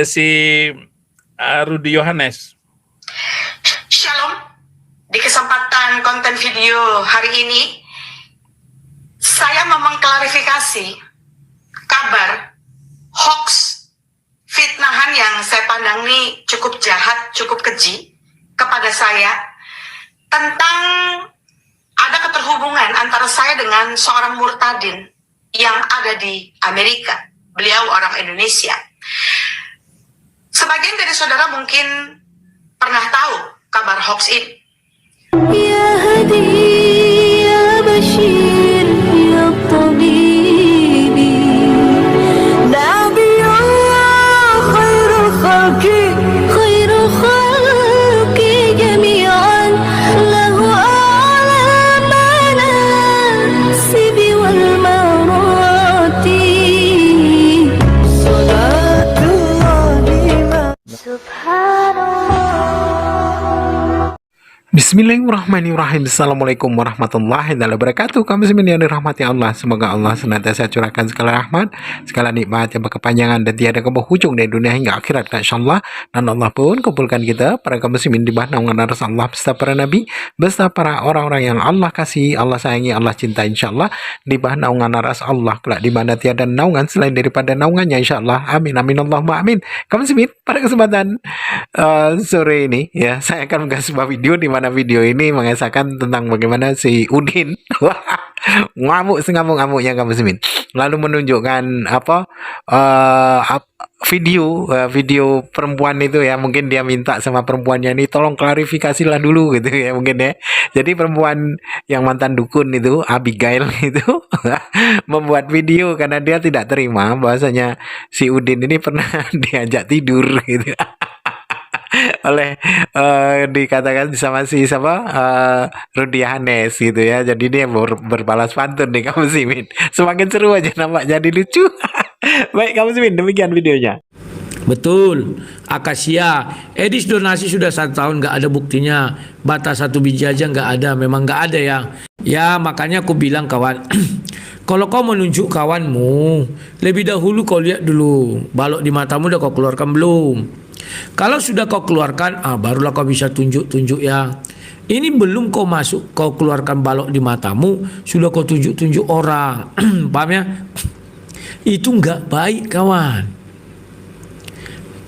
si Rudy Yohanes. Shalom. Di kesempatan konten video hari ini, saya mau mengklarifikasi kabar hoax fitnahan yang saya pandang ini cukup jahat, cukup keji kepada saya tentang ada keterhubungan antara saya dengan seorang murtadin yang ada di Amerika. Beliau orang Indonesia. Sebagian dari saudara mungkin pernah tahu kabar hoax ini. Ya Hadi, ya Bashir, ya Tabibi, Nabi Allah, khairu khalqi jami'an, lahu a'la manasibi wal marati, salatullahi subhanallah. Bismillahirrahmanirrahim. Assalamualaikum warahmatullahi wabarakatuh. Kami semua dirahmati Allah. Semoga Allah senantiasa curahkan segala rahmat, segala nikmat yang berkepanjangan dan tiada berhujung dari dunia hingga akhirat, insyaallah. Dan Allah pun kumpulkan kita para kaum muslimin di bawah naungan aras Allah beserta para nabi, beserta para orang-orang yang Allah kasih, Allah sayangi, Allah cinta, insyaallah, di bawah naungan aras Allah pula, di mana tiada naungan selain daripada naungannya, insyaallah. Amin amin Allahumma amin. Kaum muslimin, pada kesempatan sore ini ya, saya akan mengasih sebuah video di mana video ini mengesahkan tentang bagaimana si Udin ngamuk sengamuk-ngamuknya kaum muslimin, lalu menunjukkan video perempuan itu ya, mungkin dia minta sama perempuannya ini tolong klarifikasilah dulu gitu ya, mungkin ya. Jadi perempuan yang mantan dukun itu, Abigail itu membuat video karena dia tidak terima bahwasanya si Udin ini pernah diajak tidur gitu oleh dikatakan sama si Rudy Yohanes gitu ya. Jadi dia berbalas pantun nih kamu muslimin. Semakin seru aja nampak, jadi lucu. Baik kamu muslimin, demikian videonya. Betul, akasia Edis donasi sudah 1 tahun nggak ada buktinya, batas 1 biji aja nggak ada, memang nggak ada ya. Ya makanya aku bilang kawan, kalau kau menunjuk kawanmu, lebih dahulu kau lihat dulu balok di matamu udah kau keluarkan belum. Kalau sudah kau keluarkan, barulah kau bisa tunjuk-tunjuk ya. Ini belum kau masuk, kau keluarkan balok di matamu, sudah kau tunjuk-tunjuk orang. Paham ya? Itu nggak baik kawan.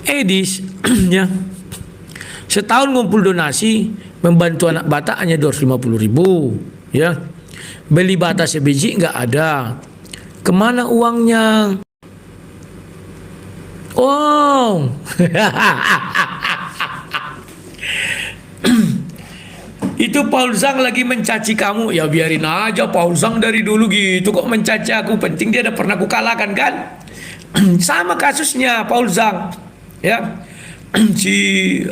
Edis ya, setahun ngumpul donasi membantu anak Batak hanya 250.000 ya. Beli bata sebiji nggak ada. Kemana uangnya? Oh, itu Paul Zhang lagi mencaci kamu. Ya biarin aja, Paul Zhang dari dulu gitu kok mencaci aku. Penting dia udah pernah aku kalahkan kan. Sama kasusnya Paul Zhang ya. si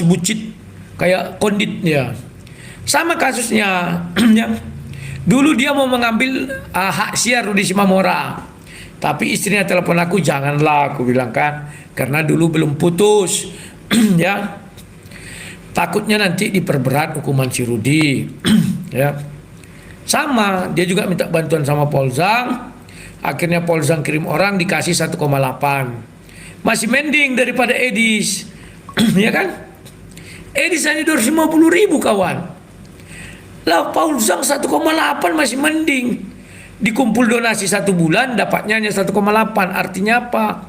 bucit kayak kondit ya. Sama kasusnya ya. Dulu dia mau mengambil hak siar Rudi Simamora. Tapi istrinya telepon aku, janganlah, aku bilang kan, karena dulu belum putus, ya. Takutnya nanti diperberat hukuman si Rudi, ya. Sama, dia juga minta bantuan sama Paul Zhang. Akhirnya Paul Zhang kirim orang, dikasih 1,8. Masih mending daripada Edis, ya kan? Edis hanya 250.000 kawan. Lah Paul Zhang 1,8 masih mending. Dikumpul donasi 1 bulan dapatnya hanya 1,8. Artinya apa?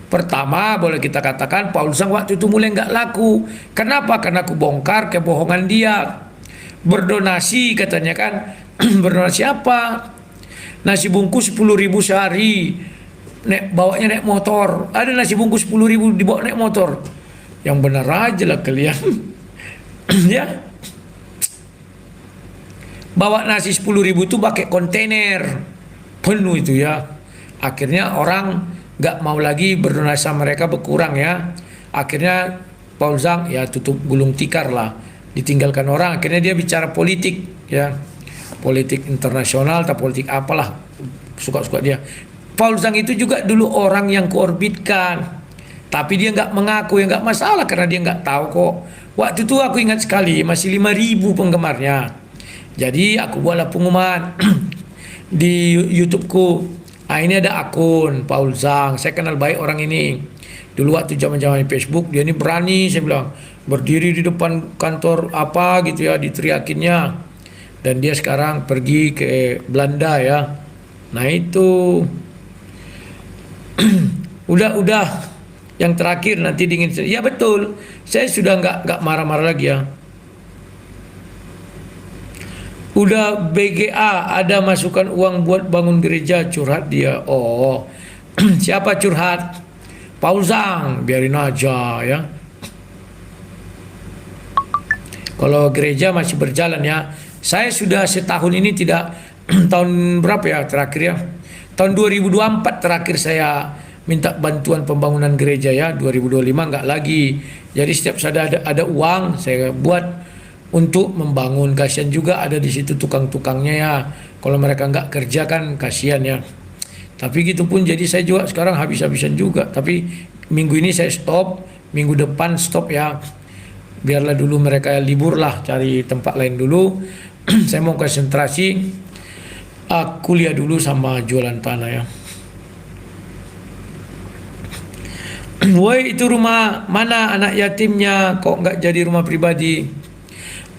Pertama boleh kita katakan Paul Zhang waktu itu mulai nggak laku. Kenapa? Karena aku bongkar kebohongan dia. Berdonasi katanya kan. Berdonasi apa? Nasi bungkus 10.000 sehari. Bawanya naik motor. Ada nasi bungkus 10.000 dibawa naik motor. Yang benar aja lah kalian. Ya. Bawa nasi 10.000 itu pakai kontainer penuh itu ya. Akhirnya orang nggak mau lagi berdonasi sama mereka, berkurang ya. Akhirnya Paul Zhang ya tutup gulung tikar lah, ditinggalkan orang. Akhirnya dia bicara politik ya, politik internasional atau politik apalah, suka-suka dia. Paul Zhang itu juga dulu orang yang kuorbitkan, tapi dia nggak mengaku, ya nggak masalah karena dia nggak tahu kok. Waktu itu aku ingat sekali masih 5.000 penggemarnya. Jadi aku buatlah pengumuman di YouTubeku, Nah, ini ada akun Paul Zhang. Saya kenal baik orang ini. Dulu waktu zaman-zaman Facebook, dia ini berani, saya bilang, berdiri di depan kantor apa gitu ya, diteriakinnya. Dan dia sekarang pergi ke Belanda ya. Nah itu udah yang terakhir nanti dingin. Ya betul, saya sudah nggak marah-marah lagi ya. Udah BGA ada masukan uang buat bangun gereja, curhat dia. Oh, siapa curhat? Paul Zhang, biarin aja ya. Kalau gereja masih berjalan ya. Saya sudah setahun ini tidak tahun berapa ya terakhir ya? Tahun 2024 terakhir saya minta bantuan pembangunan gereja ya. 2025 enggak lagi. Jadi setiap saya ada uang saya buat untuk membangun. Kasihan juga ada di situ tukang-tukangnya ya. Kalau mereka enggak kerja kan kasihan ya. Tapi gitu pun jadi saya juga sekarang habis-habisan juga. Tapi minggu ini saya stop, minggu depan stop ya. Biarlah dulu mereka libur lah, cari tempat lain dulu. Saya mau konsentrasi kuliah dulu sama jualan tanah ya. Woi, itu rumah mana anak yatimnya, kok nggak jadi rumah pribadi?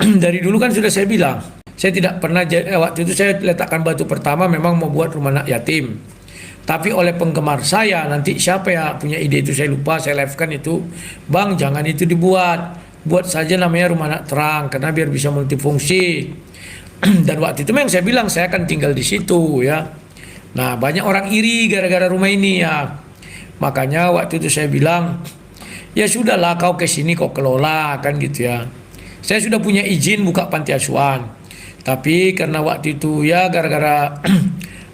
Dari dulu kan sudah saya bilang, saya tidak pernah, waktu itu saya letakkan batu pertama memang mau buat rumah anak yatim. Tapi oleh penggemar saya, nanti siapa ya punya ide itu saya lupa, saya live kan itu, bang jangan itu dibuat, buat saja namanya rumah anak terang, karena biar bisa multifungsi. Dan waktu itu memang saya bilang saya akan tinggal di situ ya. Nah banyak orang iri gara-gara rumah ini ya. Makanya waktu itu saya bilang, ya sudahlah kau ke sini kau kelola kan gitu ya. Saya sudah punya izin buka panti asuhan. Tapi karena waktu itu ya gara-gara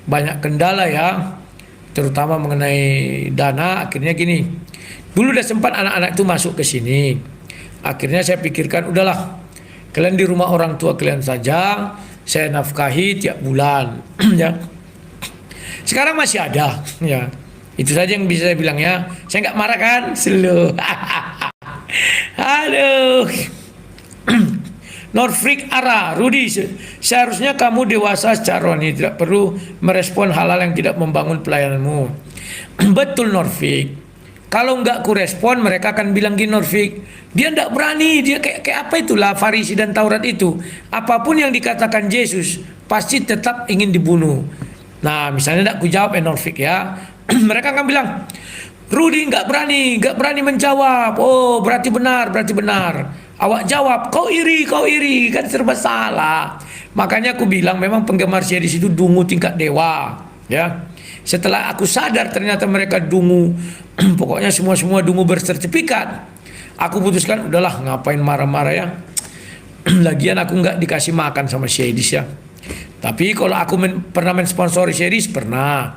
banyak kendala ya, terutama mengenai dana, akhirnya gini. Dulu udah sempat anak-anak itu masuk ke sini. Akhirnya saya pikirkan udahlah, kalian di rumah orang tua kalian saja, saya nafkahi tiap bulan ya. Sekarang masih ada ya. Itu saja yang bisa saya bilang ya. Saya nggak marah kan? Slow. Aduh. Norfrik Ara, Rudi, seharusnya kamu dewasa secara rohani, tidak perlu merespon hal-hal yang tidak membangun pelayananmu. Betul Norfik. Kalau nggak ku respon, mereka akan bilang gini Norfik, dia nggak berani, dia kayak apa itulah Farisi dan Taurat itu. Apapun yang dikatakan Yesus, pasti tetap ingin dibunuh. Nah, misalnya nggak ku jawab Norfik ya, mereka akan bilang, Rudi nggak berani menjawab. Oh, berarti benar. Awak jawab, kau iri, kan serba salah. Makanya aku bilang memang penggemar series itu dungu tingkat dewa, ya. Setelah aku sadar ternyata mereka dungu, pokoknya semua dungu bersertifikat. Aku putuskan udahlah ngapain marah-marah ya. Lagian aku nggak dikasih makan sama series ya. Tapi kalau aku pernah mensponsori series pernah.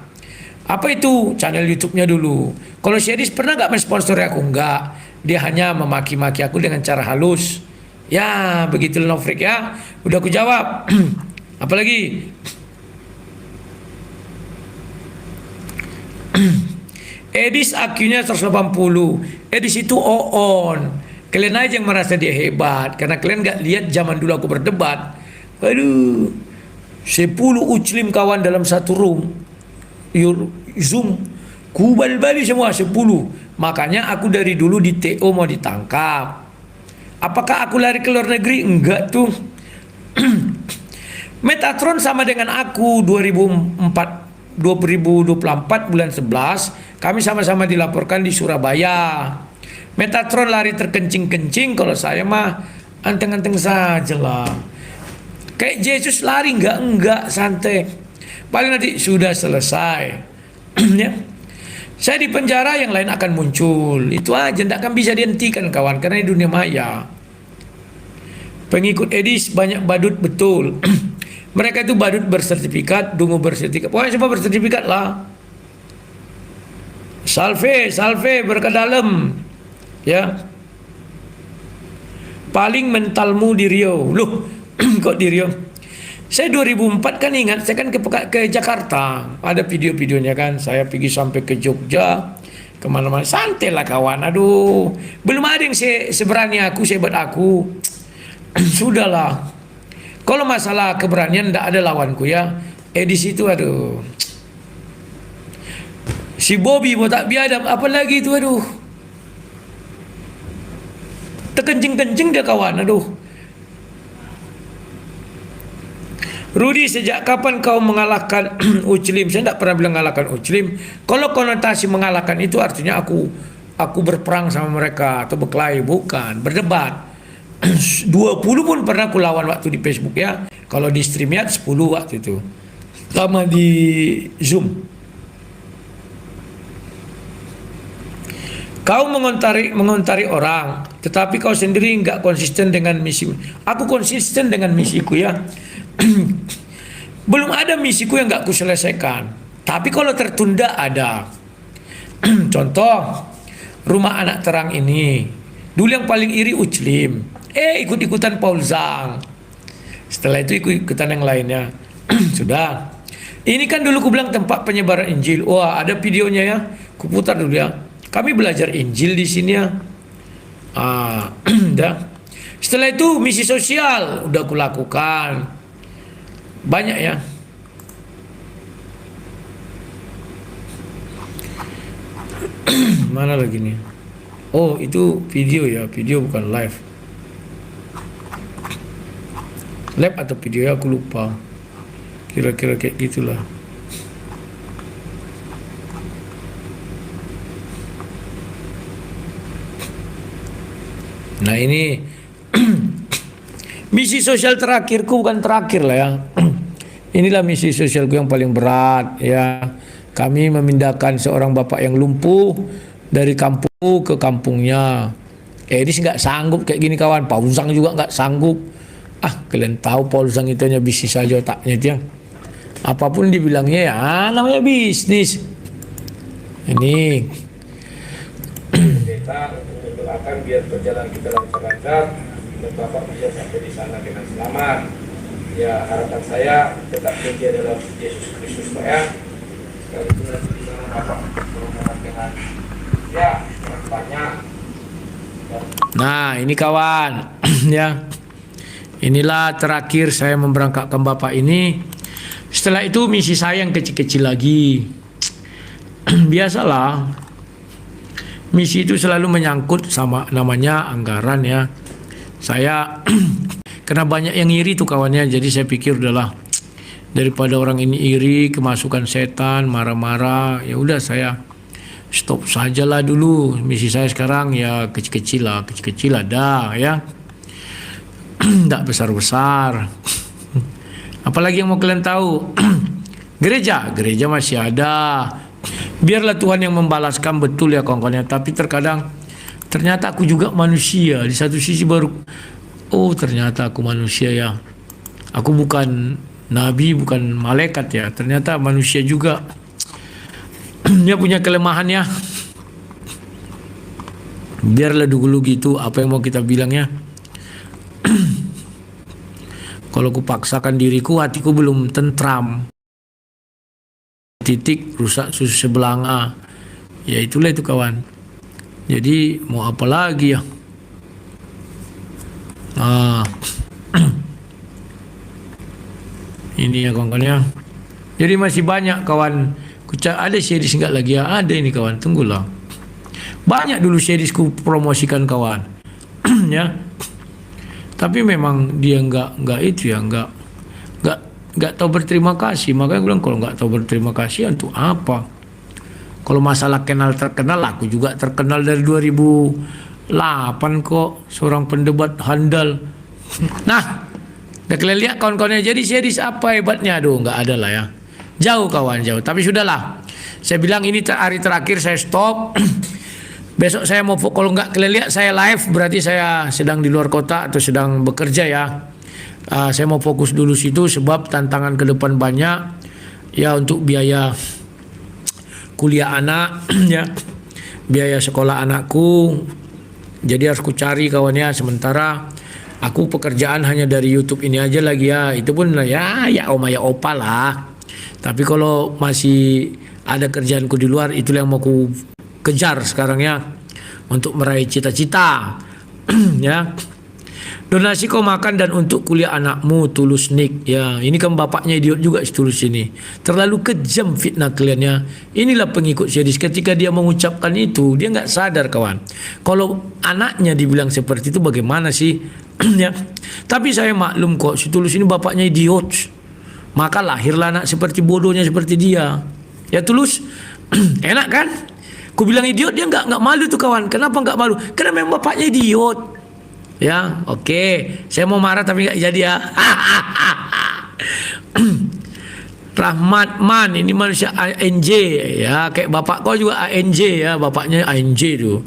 Apa itu channel YouTube-nya dulu? Kalau series pernah nggak mensponsori aku? Enggak. Dia hanya memaki-maki aku dengan cara halus. Ya, begitu Novrik ya. Udah aku jawab. Apalagi? Edis IQ-nya 180. Edis itu on. Kalian aja yang merasa dia hebat. Karena kalian gak lihat zaman dulu aku berdebat. Aduh. 10 uclim kawan dalam satu room. Zoom. Kubal-bali semua 10. Makanya aku dari dulu di TO mau ditangkap. Apakah aku lari ke luar negeri? Enggak tuh. Metatron sama dengan aku 2024 bulan 11. Kami sama-sama dilaporkan di Surabaya. Metatron lari terkencing-kencing, kalau saya mah anteng-anteng saja lah. Kayak Yesus lari enggak santai. Paling nanti sudah selesai. Ya. Saya di penjara, yang lain akan muncul. Itu aja, tidak akan bisa dihentikan kawan, karena ini dunia maya. Pengikut Edis banyak badut betul. Mereka itu badut bersertifikat, dungu bersertifikat. Pokoknya semua bersertifikat lah. Salve berkat dalam. Ya. Paling mentalmu di Rio. Loh, kok di Rio? Saya 2004 kan ingat, saya kan ke Jakarta, ada video-videonya kan, saya pergi sampai ke Jogja, kemana-mana, santai lah kawan, aduh, belum ada yang seberani aku, sehebat aku, sudahlah, kalau masalah keberanian tidak ada lawanku ya, di situ aduh, Si Bobby mau tak biadab, apa lagi itu, aduh. Terkencing-kencing dia kawan, aduh. Rudi, sejak kapan kau mengalahkan Uclim? Saya tidak pernah bilang mengalahkan Uclim. Kalau konotasi mengalahkan itu artinya aku berperang sama mereka atau berkelahi, bukan, berdebat. 20 pun pernah aku lawan waktu di Facebook ya. Kalau di StreamYard 10 waktu itu. Sama di Zoom. Kau mengontari orang, tetapi kau sendiri enggak konsisten dengan misi. Aku konsisten dengan misiku ya. Belum ada misiku yang enggak kuselesaikan. Tapi kalau tertunda ada. Contoh, rumah anak terang ini. Dulu yang paling iri Uclim. Ikut-ikutan Paul Zhang. Setelah itu ikut-ikutan yang lainnya. Sudah. Ini kan dulu ku bilang tempat penyebaran Injil. Wah, ada videonya ya. Ku putar dulu ya. Kami belajar Injil di sini ya. Dah. Setelah itu misi sosial udah aku lakukan. Banyak ya. Mana lagi nih? Oh, itu video ya, video bukan live. Live atau video ya, aku lupa. Kira-kira kayak gitulah. Nah ini misi sosial terakhirku, bukan terakhir lah ya. Inilah misi sosialku yang paling berat ya. Kami memindahkan seorang bapak yang lumpuh dari kampung ke kampungnya. Edis nggak sanggup kayak gini kawan. Paul Zhang juga nggak sanggup. Kalian tahu Paul Zhang itu hanya bisnis saja otaknya dia. Apapun dibilangnya ya namanya bisnis. Ini kita mendoakan biar perjalanan kita lancar-lancar dan Bapak bisa sampai di sana dengan selamat. Ya, harapan saya tetap tinggi adalah Yesus Kristus Pak ya. Sekalipun nanti di sana Bapak berhubungan dengan ya orang banyak. Nah ini kawan ya. Inilah terakhir saya memberangkatkan Bapak ini. Setelah itu misi saya yang kecil-kecil lagi. Biasalah. Misi itu selalu menyangkut sama namanya anggaran ya. Saya karena banyak yang iri tuh kawannya, jadi saya pikir udahlah daripada orang ini iri, kemasukan setan, marah-marah, ya udah saya stop sajalah dulu. Misi saya sekarang ya kecil-kecil lah dah ya. Tidak besar-besar. Apalagi yang mau kalian tahu? Gereja masih ada. Biarlah Tuhan yang membalaskan, betul ya kawan-kawannya. Tapi terkadang ternyata aku juga manusia. Di satu sisi baru, oh ternyata aku manusia ya. Aku bukan nabi, bukan malaikat ya. Ternyata manusia juga. Dia punya kelemahan ya. Biarlah dulu gitu, apa yang mau kita bilang ya. Kalau ku paksakan diriku, hatiku belum tentram. Titik rusak susu sebelanga. Ya itulah itu kawan. Jadi mau apa lagi ya. Ini ya kawan-kawan ya. Jadi masih banyak kawan. Ada series enggak lagi ya? Ada ini kawan, tunggulah. Banyak dulu series ku promosikan kawan. Ya. Tapi memang dia enggak itu ya, enggak tahu berterima kasih. Makanya gue bilang kalau enggak tahu berterima kasih untuk apa? Kalau masalah terkenal, aku juga terkenal dari 2008 kok, seorang pendebat handal. Nah, udah kalian lihat kawan-kawannya. Jadi series apa hebatnya? Aduh, enggak ada lah ya. Jauh kawan, jauh. Tapi sudahlah. Saya bilang ini hari terakhir saya stop. Besok saya mau, kalau enggak kalian lihat saya live, berarti saya sedang di luar kota atau sedang bekerja ya. Saya mau fokus dulu situ sebab tantangan ke depan banyak ya, untuk biaya kuliah anak ya, biaya sekolah anakku. Jadi harus ku cari kawannya. Sementara aku pekerjaan hanya dari YouTube ini aja lagi ya. Itu pun ya oma ya opa lah. Tapi kalau masih ada kerjaanku di luar, itulah yang mau ku kejar sekarang ya, untuk meraih cita-cita ya. Donasi kau makan dan untuk kuliah anakmu, tulus Nick. Ya, ini kan bapaknya idiot juga si tulus ini. Terlalu kejam fitnah kalian ya. Inilah pengikut Syedis. Ketika dia mengucapkan itu, dia nggak sadar kawan. Kalau anaknya dibilang seperti itu bagaimana sih? Ya. Tapi saya maklum kok, si tulus ini bapaknya idiot. Maka lahirlah anak seperti bodohnya seperti dia. Ya tulus, enak kan? Ku bilang idiot, dia nggak malu tuh kawan. Kenapa nggak malu? Karena memang bapaknya idiot. Ya, oke. Saya mau marah tapi nggak jadi ya. Rahmat Man, ini manusia ANJ ya, kayak bapak kau juga ANJ ya, bapaknya ANJ tuh.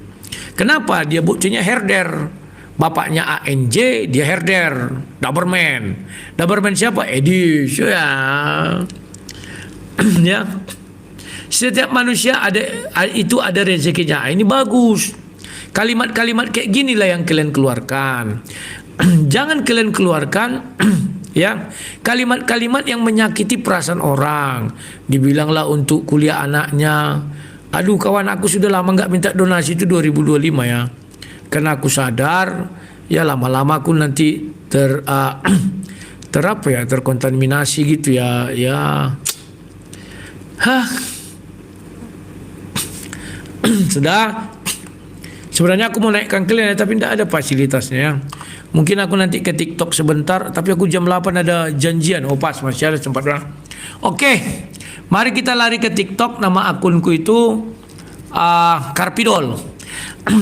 Kenapa? Dia buktinya herder. Bapaknya ANJ, dia herder. Doberman. Doberman siapa? Edis ya. Ya. Setiap manusia ada rezekinya. Ini bagus. Kalimat-kalimat kayak ginilah yang kalian keluarkan. Jangan kalian keluarkan ya kalimat-kalimat yang menyakiti perasaan orang. Dibilanglah untuk kuliah anaknya. Aduh kawan, aku sudah lama nggak minta donasi itu 2025 ya. Karena aku sadar ya lama-lama aku nanti terkontaminasi gitu ya. Sudah. Sebenarnya aku mau naikkan kalian ya, tapi tidak ada fasilitasnya ya. Mungkin aku nanti ke TikTok sebentar, tapi aku jam 8 ada janjian. Oh pas, masih ada sempat orang. Oke, mari kita lari ke TikTok. Nama akunku itu Karpidol.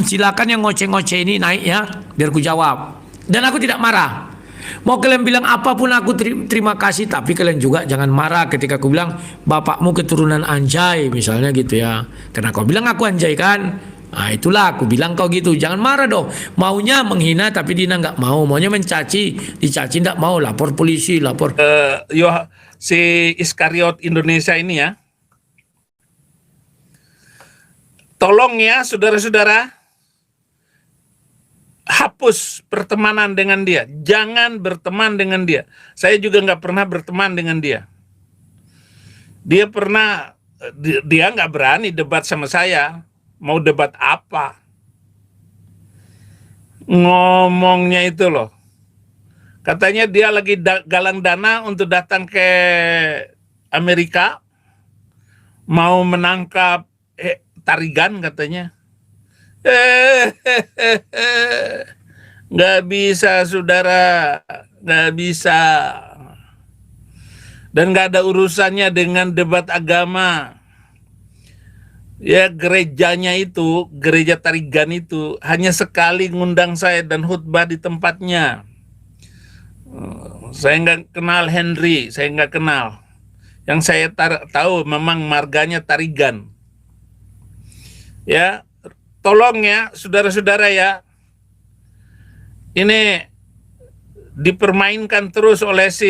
Silakan yang ngoceh-ngoceh ini naik ya, biar ku jawab. Dan aku tidak marah. Mau kalian bilang apapun aku terima kasih, tapi kalian juga jangan marah ketika aku bilang bapakmu keturunan anjay misalnya gitu ya. Karena kau bilang aku anjay kan. Nah itulah aku bilang kau gitu. Jangan marah dong. Maunya menghina tapi Dina nggak mau. Maunya mencaci, dicaci nggak mau. Lapor polisi, lapor. Si Iskariot Indonesia ini ya. Tolong ya saudara-saudara. Hapus pertemanan dengan dia. Jangan berteman dengan dia. Saya juga nggak pernah berteman dengan dia. Dia nggak berani debat sama saya. Mau debat apa? Ngomongnya itu loh. Katanya dia lagi galang dana untuk datang ke Amerika. Mau menangkap tarigan katanya. Nggak bisa saudara. Nggak bisa. Dan nggak ada urusannya dengan debat agama. Ya gerejanya itu, gereja Tarigan itu hanya sekali ngundang saya dan khutbah di tempatnya. Saya nggak kenal Henry, saya nggak kenal. Yang saya tahu memang marganya Tarigan. Ya, tolong ya saudara-saudara ya. Ini dipermainkan terus oleh si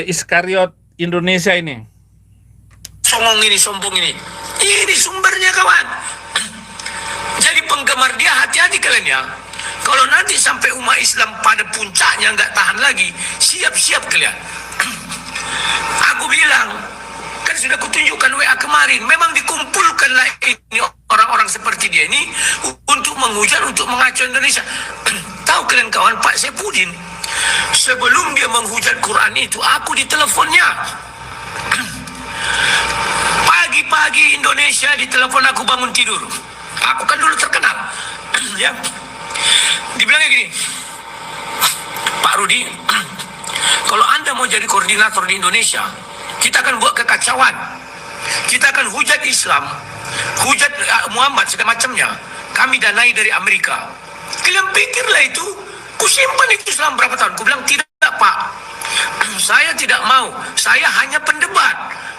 Iskariot Indonesia ini. Sombong ini. Ini sumbernya kawan. Jadi penggemar dia hati-hati kalian ya. Kalau nanti sampai umat Islam pada puncaknya nggak tahan lagi, siap-siap kalian. Aku bilang, kan sudah kutunjukkan WA kemarin, memang dikumpulkanlah ini orang-orang seperti dia ini untuk menghujat, untuk mengacau Indonesia. Tahu kalian kawan, Pak Saipudin, sebelum dia menghujat Quran itu, aku diteleponnya. Pagi-pagi Indonesia ditelepon aku bangun tidur. Aku kan dulu terkenal. Ya. Dibilangnya gini, Pak Rudi, kalau Anda mau jadi koordinator di Indonesia, kita akan buat kekacauan. Kita akan hujat Islam, hujat Muhammad, segala macamnya. Kami danai dari Amerika. Kalian pikirlah itu, kusimpan itu selama berapa tahun. Ku bilang tidak Pak, saya tidak mau. Saya hanya pendebat,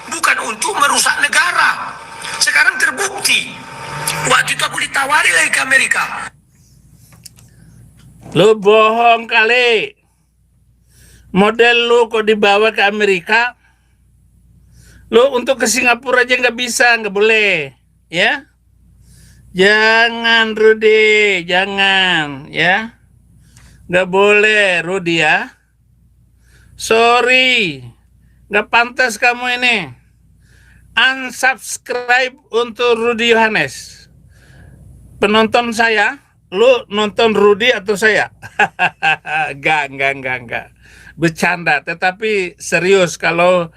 bukan untuk merusak negara. Sekarang terbukti. Waktu itu aku ditawari lagi ke Amerika. Lu bohong kali. Model lu kok dibawa ke Amerika. Lu untuk ke Singapura aja nggak bisa, nggak boleh, ya. Jangan Rudy, jangan, ya. Nggak boleh Rudy ya. Sorry, nggak pantas kamu ini. Unsubscribe untuk Rudy Yohanes. Penonton saya lu nonton Rudy atau saya? Enggak. Bercanda, tetapi serius kalau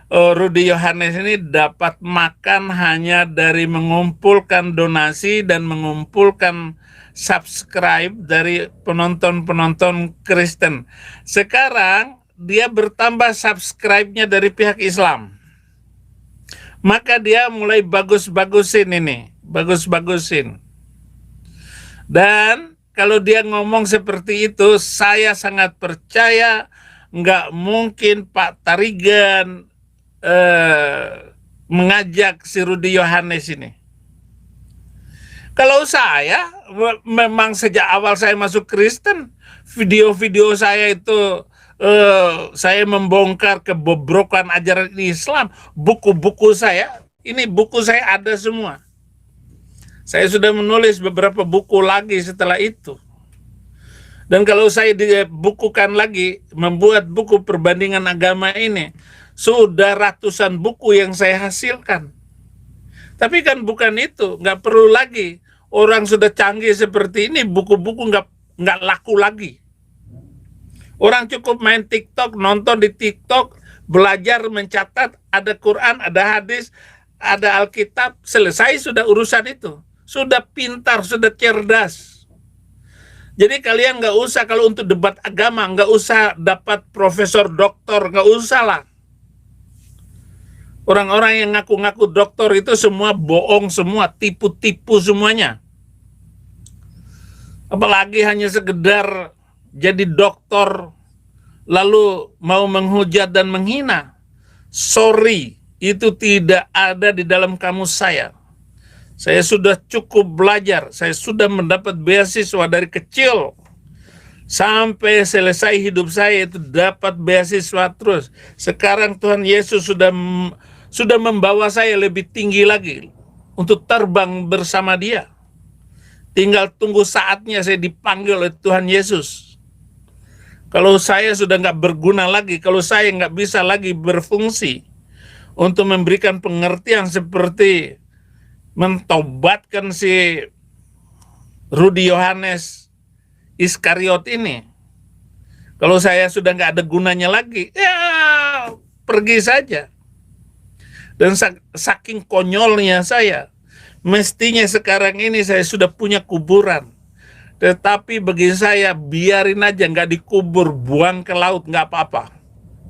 Rudy Yohanes ini dapat makan hanya dari mengumpulkan donasi dan mengumpulkan subscribe dari penonton-penonton Kristen. Sekarang dia bertambah subscribe-nya dari pihak Islam. Maka dia mulai bagus-bagusin. Dan kalau dia ngomong seperti itu, saya sangat percaya nggak mungkin Pak Tarigan mengajak si Rudy Yohanes ini. Kalau saya, memang sejak awal saya masuk Kristen, video-video saya itu saya membongkar kebobrokan ajaran Islam. Buku-buku saya, ini buku saya ada semua. Saya sudah menulis beberapa buku lagi setelah itu. Dan kalau saya dibukukan lagi, membuat buku perbandingan agama ini, sudah ratusan buku yang saya hasilkan. Tapi kan bukan itu, nggak perlu lagi. Orang sudah canggih seperti ini, buku-buku nggak laku lagi. Orang cukup main TikTok, nonton di TikTok, belajar mencatat, ada Quran, ada hadis, ada Alkitab, selesai sudah urusan itu. Sudah pintar, sudah cerdas. Jadi kalian nggak usah kalau untuk debat agama, nggak usah dapat profesor doktor, nggak usah lah. Orang-orang yang ngaku-ngaku doktor itu semua bohong semua, tipu-tipu semuanya. Apalagi hanya sekedar jadi doktor lalu mau menghujat dan menghina. Sorry, itu tidak ada di dalam kamus saya. Saya sudah cukup belajar, saya sudah mendapat beasiswa dari kecil sampai selesai hidup saya itu dapat beasiswa terus. Sekarang Tuhan Yesus sudah membawa saya lebih tinggi lagi untuk terbang bersama Dia. Tinggal tunggu saatnya saya dipanggil oleh Tuhan Yesus. Kalau saya sudah nggak berguna lagi, kalau saya nggak bisa lagi berfungsi untuk memberikan pengertian seperti mentobatkan si Rudy Yohanes Iskariot ini, kalau saya sudah nggak ada gunanya lagi, ya pergi saja. Dan saking konyolnya saya, mestinya sekarang ini saya sudah punya kuburan. Tetapi bagi saya, biarin aja, nggak dikubur, buang ke laut, nggak apa-apa.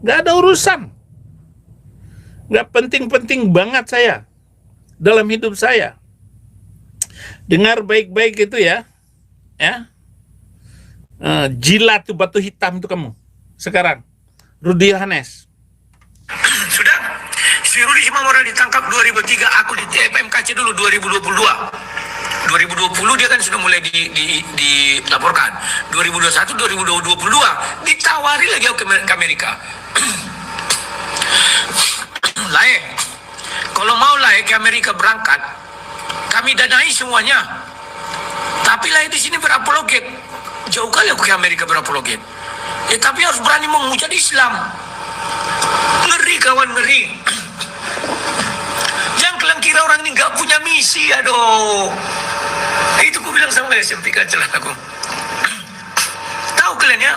Nggak ada urusan. Nggak penting-penting banget saya dalam hidup saya. Dengar baik-baik itu ya. Jilat tuh batu hitam tuh kamu. Sekarang, Rudy Yohanes. Sudah, si Rudy Himamura ditangkap 2003, aku di TFMKC dulu 2022. 2020 dia kan sudah mulai dilaporkan. 2021, 2022 ditawari lagi ke Amerika. Lae, kalau mau Lae ke Amerika berangkat, kami danai semuanya. Tapi Lae di sini berapologet. Jauh kali aku ke Amerika berapologet. Tapi harus berani menghujat Islam. Ngeri kawan, ngeri. Jangan kalian kira orang ini nggak punya misi, aduh. Itu ku bilang sama SMP celah aku. Tahu kalian ya?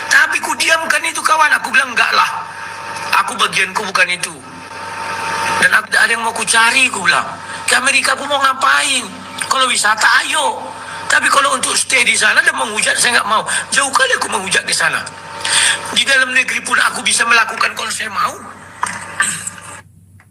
Tapi ku diamkan itu kawan. Aku bilang enggak lah. Aku bagianku bukan itu. Dan ada yang mau ku cari, ku bilang. Ke Amerika aku mau ngapain? Kalau wisata ayo. Tapi kalau untuk stay di sana dan menghujat saya nggak mau. Jauh kali aku menghujat di sana. Di dalam negeri pun aku bisa melakukan kalau saya mau.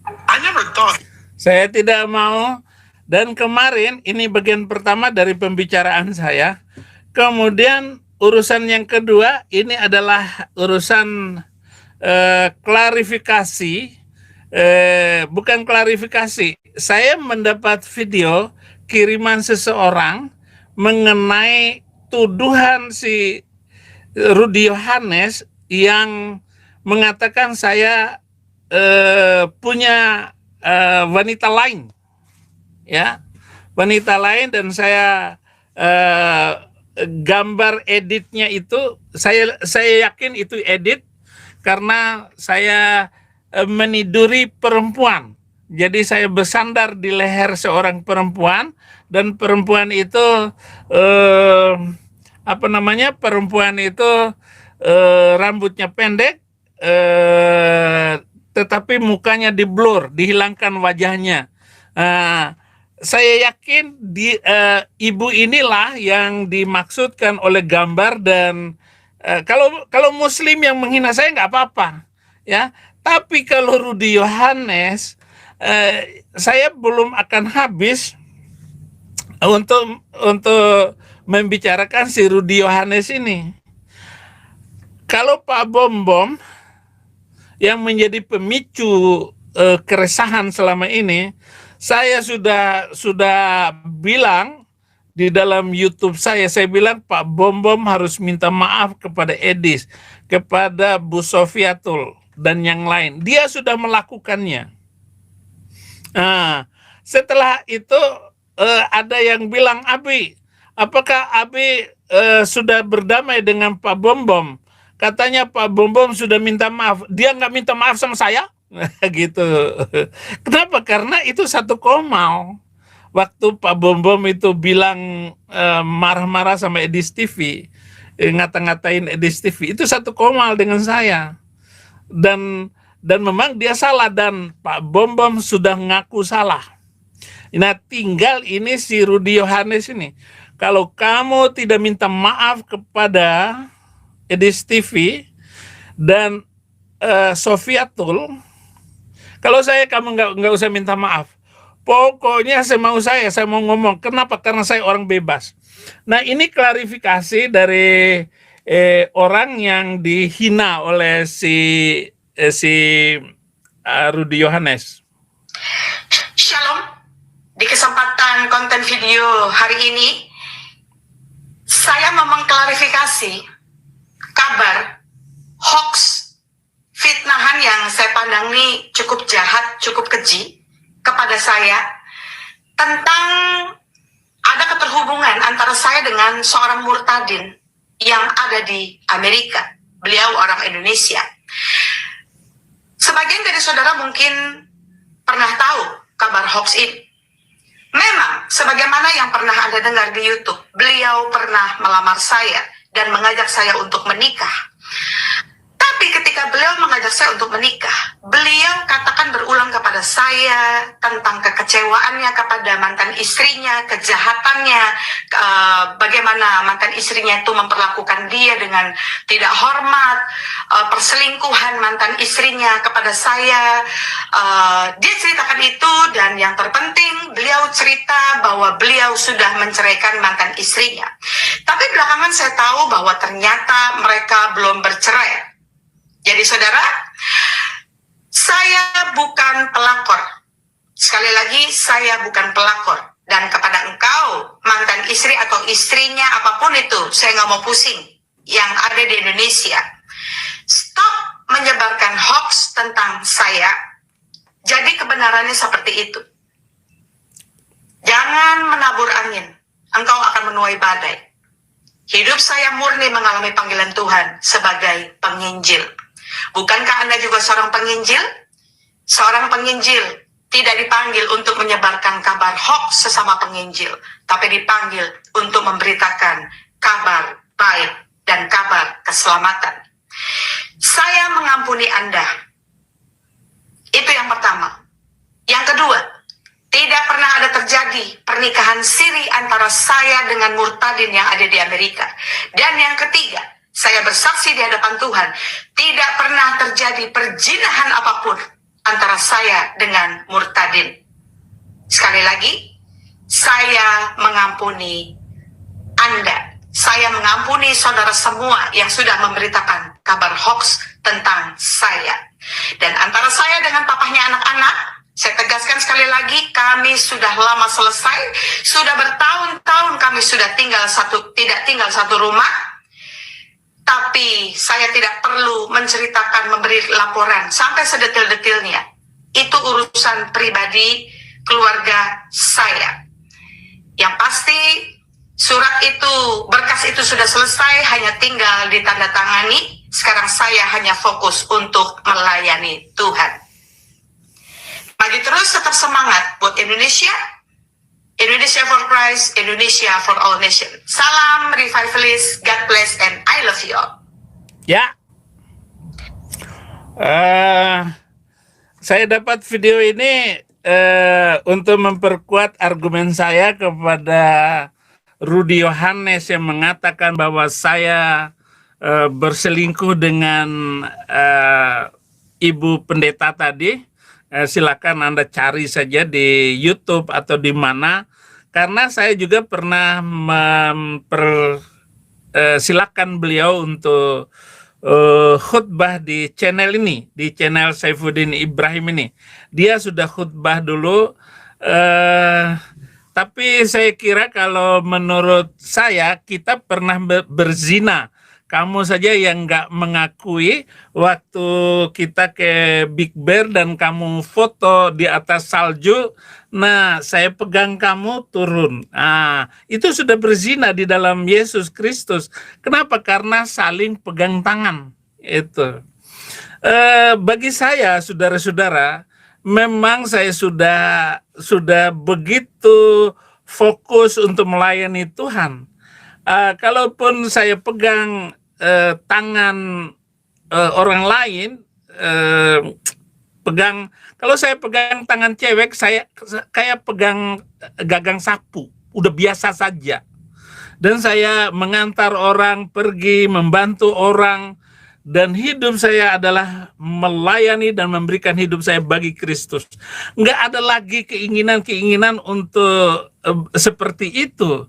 I never thought. Saya tidak mau. Dan kemarin ini bagian pertama dari pembicaraan saya. Kemudian urusan yang kedua ini adalah urusan klarifikasi. Bukan klarifikasi. Saya mendapat video kiriman seseorang mengenai tuduhan si Rudy Yohanes yang mengatakan saya punya wanita lain. Ya, wanita lain, dan saya gambar editnya itu saya yakin itu edit karena saya meniduri perempuan Jadi saya bersandar di leher seorang perempuan, dan perempuan itu eh, perempuan itu rambutnya pendek, tetapi mukanya diblur, dihilangkan wajahnya. Nah, saya yakin ibu inilah yang dimaksudkan oleh gambar, dan kalau Muslim yang menghina saya nggak apa-apa, ya. Tapi kalau Rudy Yohanes, saya belum akan habis untuk membicarakan si Rudy Yohanes ini. Kalau Pak Bom Bom yang menjadi pemicu keresahan selama ini, saya sudah bilang di dalam YouTube saya bilang Pak Bom Bom harus minta maaf kepada Edis, kepada Bu Sofiatul dan yang lain. Dia sudah melakukannya. Nah, setelah itu ada yang bilang, Abi, apakah Abi sudah berdamai dengan Pak Bom Bom? Katanya Pak Bom Bom sudah minta maaf. Dia nggak minta maaf sama saya? Gitu. Kenapa? Karena itu satu komal. Waktu Pak Bom Bom itu bilang marah-marah sama Edis TV, ngata-ngatain Edis TV, itu satu komal dengan saya. Dan memang dia salah, dan Pak Bom Bom sudah ngaku salah. Nah, tinggal ini si Rudy Yohanes ini. Kalau kamu tidak minta maaf kepada Edis TV dan Sofiatul, kalau kamu nggak usah minta maaf. Pokoknya saya mau ngomong. Kenapa? Karena saya orang bebas. Nah, ini klarifikasi dari orang yang dihina oleh si Rudy Yohanes. Shalom. Di kesempatan konten video hari ini, saya mau mengklarifikasi kabar hoax, fitnahan yang saya pandang ini cukup jahat, cukup keji kepada saya, tentang ada keterhubungan antara saya dengan seorang murtadin yang ada di Amerika. Beliau orang Indonesia. Sebagian dari saudara mungkin pernah tahu kabar hoax ini. Memang, sebagaimana yang pernah Anda dengar di YouTube, beliau pernah melamar saya dan mengajak saya untuk menikah. Tapi ketika beliau mengajak saya untuk menikah, beliau katakan berulang kepada saya tentang kekecewaannya kepada mantan istrinya, kejahatannya, bagaimana mantan istrinya itu memperlakukan dia dengan tidak hormat, perselingkuhan mantan istrinya kepada saya. Dia ceritakan itu, dan yang terpenting beliau cerita bahwa beliau sudah menceraikan mantan istrinya. Tapi belakangan saya tahu bahwa ternyata mereka belum bercerai. Jadi saudara, saya bukan pelakor. Sekali lagi, saya bukan pelakor. Dan kepada engkau, mantan istri atau istrinya, apapun itu, saya nggak mau pusing, yang ada di Indonesia, stop menyebarkan hoax tentang saya. Jadi kebenarannya seperti itu. Jangan menabur angin, engkau akan menuai badai. Hidup saya murni mengalami panggilan Tuhan sebagai penginjil. Bukankah Anda juga seorang penginjil? Seorang penginjil tidak dipanggil untuk menyebarkan kabar hoax sesama penginjil, tapi dipanggil untuk memberitakan kabar baik dan kabar keselamatan. Saya mengampuni Anda. Itu yang pertama. Yang kedua, tidak pernah ada terjadi pernikahan siri antara saya dengan murtadin yang ada di Amerika. Dan yang ketiga, saya bersaksi di hadapan Tuhan, tidak pernah terjadi perjinahan apapun antara saya dengan murtadin. Sekali lagi, saya mengampuni Anda. Saya mengampuni saudara semua yang sudah memberitakan kabar hoax tentang saya. Dan antara saya dengan papahnya anak-anak, saya tegaskan sekali lagi, kami sudah lama selesai, sudah bertahun-tahun kami sudah tidak tinggal satu rumah. Tapi saya tidak perlu menceritakan, memberi laporan sampai sedetil-detilnya. Itu urusan pribadi keluarga saya. Yang pasti surat itu, berkas itu sudah selesai, hanya tinggal ditandatangani. Sekarang saya hanya fokus untuk melayani Tuhan. Pagi terus, tetap semangat buat Indonesia. Indonesia for Christ, Indonesia for all nation. Salam revivalist, God bless, and I love you all. Ya. Saya dapat video ini untuk memperkuat argumen saya kepada Rudy Yohanes yang mengatakan bahwa saya berselingkuh dengan ibu pendeta tadi. Silakan Anda cari saja di YouTube atau di mana, karena saya juga pernah silakan beliau untuk khutbah di channel ini, di channel Saifuddin Ibrahim ini. Dia sudah khutbah dulu, tapi saya kira kalau menurut saya kita pernah berzina. Kamu saja yang nggak mengakui waktu kita ke Big Bear dan kamu foto di atas salju. Nah, saya pegang kamu turun. Nah, itu sudah berzina di dalam Yesus Kristus. Kenapa? Karena saling pegang tangan. Itu. Bagi saya, saudara-saudara, memang saya sudah begitu fokus untuk melayani Tuhan. Kalaupun saya pegang tangan orang lain, kalau saya pegang tangan cewek, saya kayak pegang gagang sapu, udah biasa saja. Dan saya mengantar orang pergi, membantu orang, dan hidup saya adalah melayani dan memberikan hidup saya bagi Kristus. Nggak ada lagi keinginan-keinginan untuk seperti itu.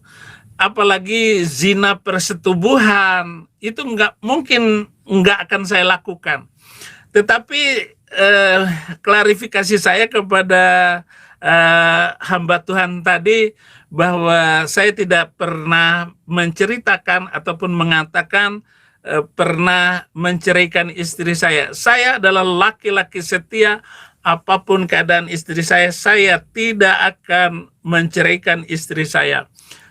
Apalagi zina persetubuhan, itu nggak akan saya lakukan. Tetapi klarifikasi saya kepada hamba Tuhan tadi, bahwa saya tidak pernah menceritakan ataupun mengatakan pernah menceraikan istri saya. Saya adalah laki-laki setia, apapun keadaan istri saya tidak akan menceraikan istri saya.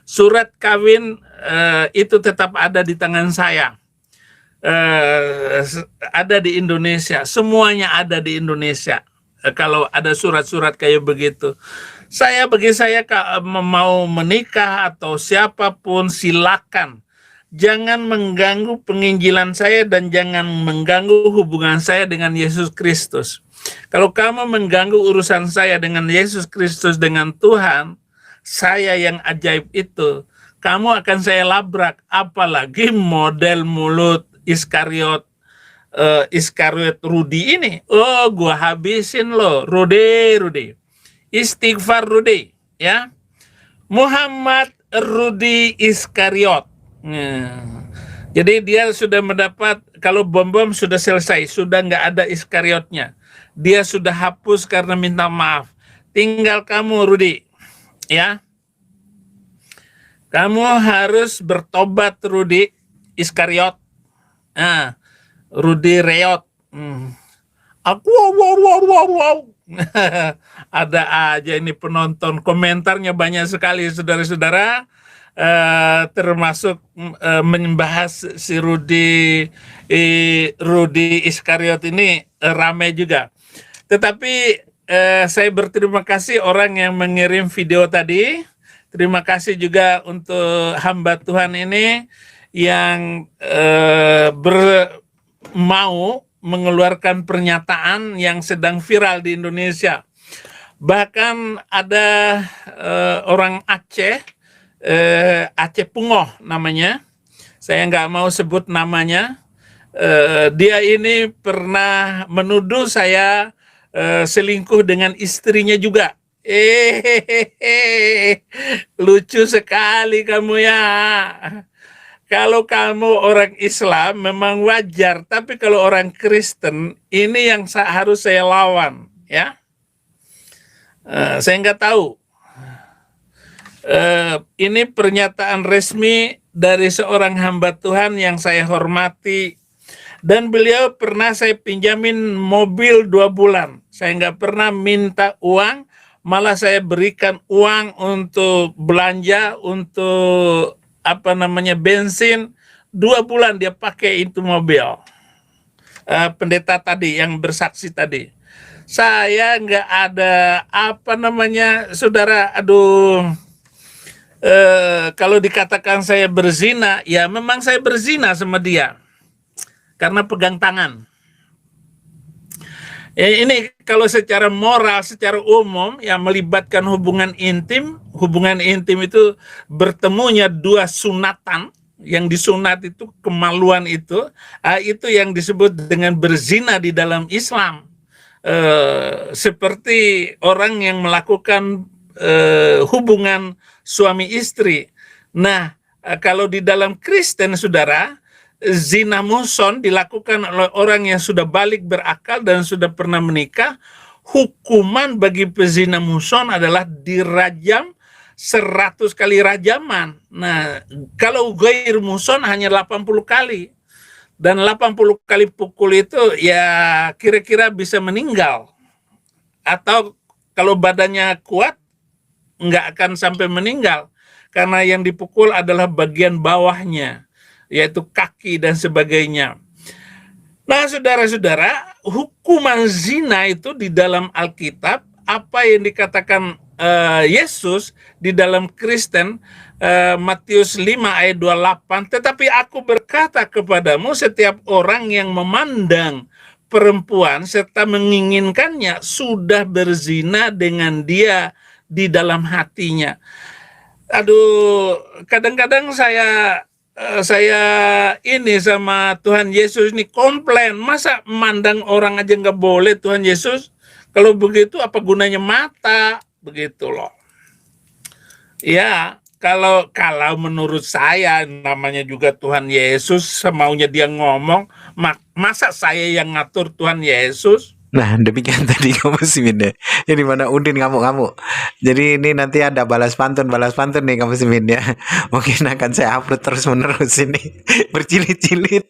Surat kawin itu tetap ada di tangan saya, ada di Indonesia, semuanya ada di Indonesia. Kalau ada surat-surat kayak begitu, bagi saya mau menikah atau siapapun silakan, jangan mengganggu penginjilan saya dan jangan mengganggu hubungan saya dengan Yesus Kristus. Kalau kamu mengganggu urusan saya dengan Yesus Kristus, dengan Tuhan saya yang ajaib itu, kamu akan saya labrak. Apalagi model mulut Iskariot Rudy ini. Oh, gua habisin lo, Rudy. Istighfar Rudy, ya. Muhammad Rudy Iskariot. Jadi dia sudah mendapat, kalau bom sudah selesai, sudah nggak ada Iskariotnya. Dia sudah hapus karena minta maaf. Tinggal kamu, Rudy. Ya, kamu harus bertobat, Rudy Iskariot. Rudy Reot. Aku wow. Ada aja ini penonton, komentarnya banyak sekali, saudara-saudara. Termasuk membahas si Rudy Iskariot ini ramai juga. Tetapi saya berterima kasih orang yang mengirim video tadi. Terima kasih juga untuk hamba Tuhan ini yang mau mengeluarkan pernyataan yang sedang viral di Indonesia. Bahkan ada orang Aceh, Aceh Pungoh namanya. Saya nggak mau sebut namanya. Dia ini pernah menuduh saya selingkuh dengan istrinya juga. Lucu sekali kamu ya. Kalau kamu orang Islam memang wajar, tapi kalau orang Kristen ini yang harus saya lawan, ya. Saya nggak tahu. Ini pernyataan resmi dari seorang hamba Tuhan yang saya hormati. Dan beliau pernah saya pinjamin mobil 2 bulan. Saya nggak pernah minta uang, malah saya berikan uang untuk belanja, untuk bensin. 2 bulan dia pakai itu mobil. Pendeta tadi yang bersaksi tadi. Saya nggak ada apa namanya, saudara. Aduh, kalau dikatakan saya berzina, ya memang saya berzina sama dia karena pegang tangan. Ya, ini kalau secara moral, secara umum, ya melibatkan hubungan intim. Hubungan intim itu bertemunya dua sunatan. Yang disunat itu, kemaluan itu yang disebut dengan berzina di dalam Islam. Seperti orang yang melakukan hubungan suami istri. Nah, kalau di dalam Kristen, saudara, zina muhson dilakukan oleh orang yang sudah balik berakal dan sudah pernah menikah. Hukuman bagi pezina muhson adalah dirajam 100 kali rajaman. Nah, kalau gair muhson hanya 80 kali. Dan 80 kali pukul itu ya kira-kira bisa meninggal. Atau kalau badannya kuat, nggak akan sampai meninggal. Karena yang dipukul adalah bagian bawahnya, yaitu kaki dan sebagainya. Nah, saudara-saudara, hukuman zina itu di dalam Alkitab, apa yang dikatakan Yesus di dalam Kristen, Matius 5 ayat 28, tetapi aku berkata kepadamu, setiap orang yang memandang perempuan serta menginginkannya sudah berzina dengan dia di dalam hatinya. Aduh, kadang-kadang saya ini sama Tuhan Yesus ini komplain, masa mandang orang aja nggak boleh Tuhan Yesus? Kalau begitu apa gunanya mata? Begitu loh. Ya, kalau menurut saya, namanya juga Tuhan Yesus, semaunya dia ngomong, masa saya yang ngatur Tuhan Yesus? Nah, demikian tadi kamu Muslimin ya. Ini mana Udin ngamuk-ngamuk. Jadi ini nanti ada balas pantun nih kamu Muslimin ya. Mungkin akan saya upload terus-menerus ini berjilid-jilid.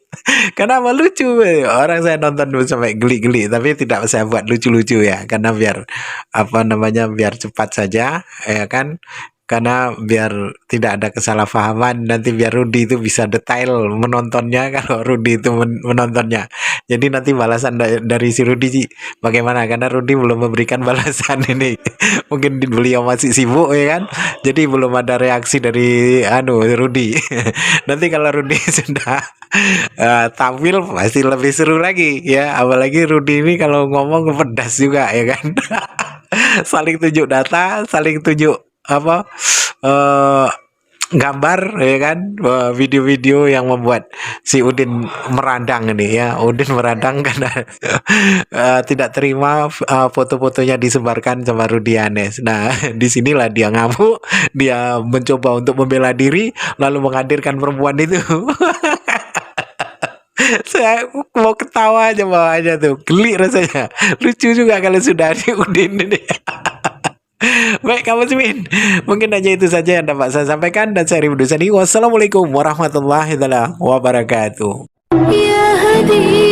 Karena lucu. Orang saya nonton dulu sampai geli-geli, tapi tidak saya buat lucu-lucu ya. Karena biar biar cepat saja ya kan. Karena biar tidak ada kesalahpahaman, nanti biar Rudi itu bisa detail menontonnya kalau Rudi itu menontonnya. Jadi nanti balasan dari si Rudi bagaimana, karena Rudi belum memberikan balasan ini. Mungkin beliau masih sibuk ya kan. Jadi belum ada reaksi dari Rudi. Nanti kalau Rudi sudah tampil pasti lebih seru lagi ya. Apalagi Rudi ini kalau ngomong pedas juga ya kan. Saling tunjuk data, saling tunjuk gambar ya kan, video-video yang membuat si Udin merandang ini ya. Udin merandang karena tidak terima foto-fotonya disebarkan sama Rudianes. Nah, disinilah dia ngamuk, dia mencoba untuk membela diri lalu menghadirkan perempuan itu. Saya mau ketawa aja bawahnya tuh, geli rasanya. Lucu juga kalau sudah di Udin ini. Baik kamu Muslimin, mungkin aja itu saja yang dapat saya sampaikan, dan saya Rifdusani. Wassalamualaikum warahmatullahi wabarakatuh. يا هدي